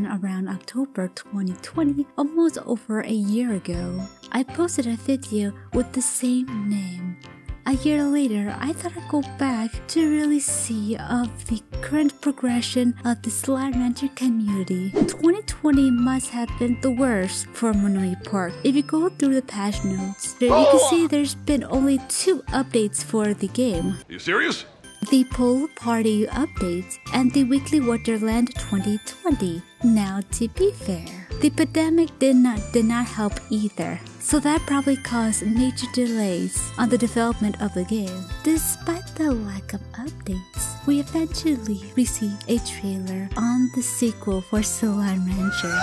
happened around October 2020, almost over a year ago. I posted a video with the same name. A year later, I thought I'd go back to really see of the current progression of the Slime Rancher community. 2020 must have been the worst for Monomi Park. If you go through the patch notes, you can see there's been only 2 updates for the game. Are you serious? The Pool Party updates and the Weekly Wonderland 2020. Now, to be fair, the pandemic did not help either, so that probably caused major delays on the development of the game. Despite the lack of updates, we eventually received a trailer on the sequel for Slime Rancher.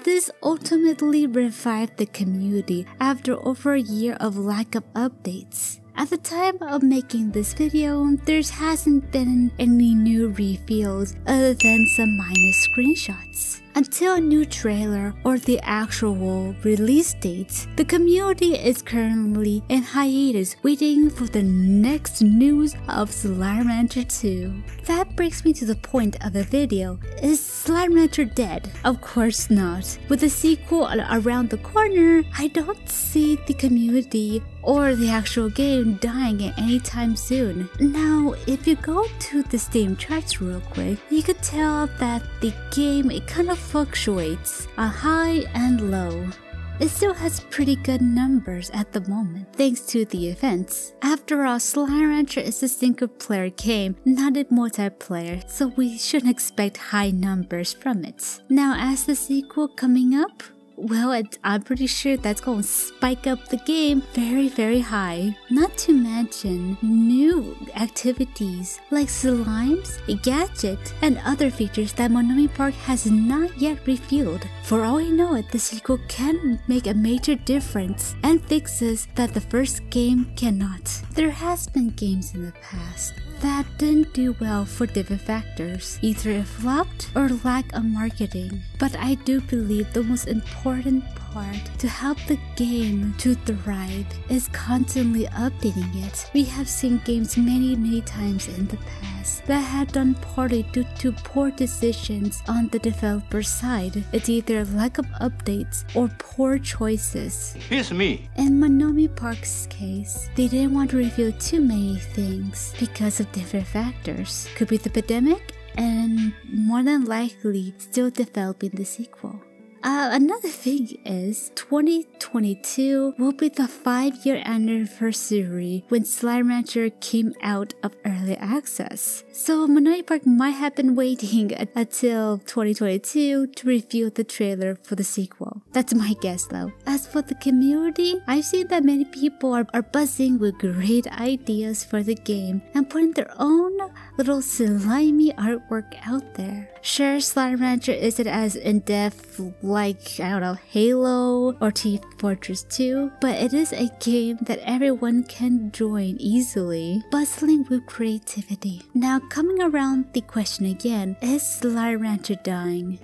This ultimately revived the community after over a year of lack of updates. At the time of making this video, there hasn't been any new reveals other than some minor screenshots. Until a new trailer or the actual release dates, the community is currently in hiatus waiting for the next news of Slime Rancher 2. That brings me to the point of the video. Is Slime Rancher dead? Of course not. With the sequel around the corner, I don't see the community or the actual game dying anytime soon. Now, if you go to the Steam charts real quick, you could tell that the game kind of fluctuates on high and low. It still has pretty good numbers at the moment, thanks to the events. After all, Slime Rancher is a single-player game, not a multiplayer, so we shouldn't expect high numbers from it. Now, as the sequel coming up, well, I'm pretty sure that's going to spike up the game very high. Not to mention new activities like slimes, gadgets, and other features that Monomi Park has not yet revealed. For all we know, the sequel can make a major difference and fixes that the first game cannot. There has been games in the past that didn't do well for different factors. Either it flopped or lack of marketing. But I do believe the most important part to help the game to thrive is constantly updating it. We have seen games many times in the past that had done poorly due to poor decisions on the developer side. It's either lack of updates or poor choices. It's me. In Monomi Park's case, they didn't want to reveal too many things because of different factors. Could be the pandemic and more than likely still developing the sequel. Another thing is 2022 will be the 5-year anniversary when Slime Rancher came out of early access. So Monomi Park might have been waiting until 2022 to reveal the trailer for the sequel. That's my guess though. As for the community, I've seen that many people are buzzing with great ideas for the game and putting their own little slimy artwork out there. Sure, Slime Rancher isn't as in-depth like, I don't know, Halo or Team Fortress 2, but it is a game that everyone can join easily, bustling with creativity. Now, coming around the question again, is Slime Rancher dying?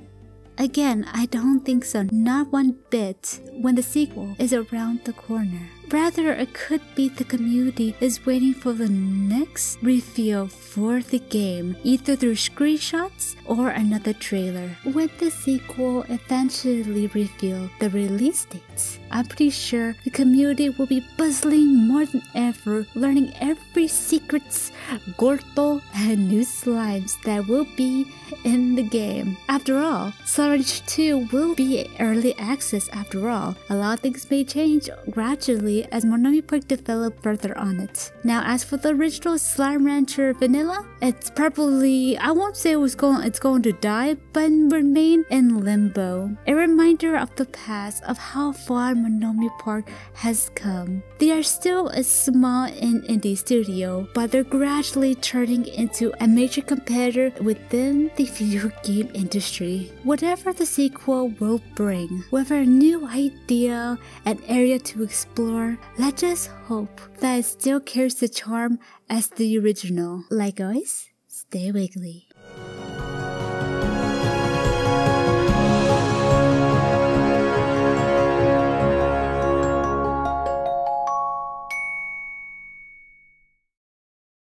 Again, I don't think so, not one bit, when the sequel is around the corner. Rather, it could be the community is waiting for the next reveal for the game, either through screenshots or another trailer. When the sequel eventually reveals the release dates, I'm pretty sure the community will be bustling more than ever, learning every secrets, Gorto, and new slimes that will be in the game. After all, Slime Rancher 2 will be early access after all. A lot of things may change gradually as Monomi Park develop further on it. Now, as for the original Slime Rancher Vanilla, it's probably, I won't say it's going to die, but remain in limbo. A reminder of the past of how far Monomi Park has come. They are still a small indie studio, but they're gradually turning into a major competitor within the video game industry. Whatever the sequel will bring, whether a new idea, an area to explore, let's just hope that it still carries the charm as the original. Like always, stay wiggly.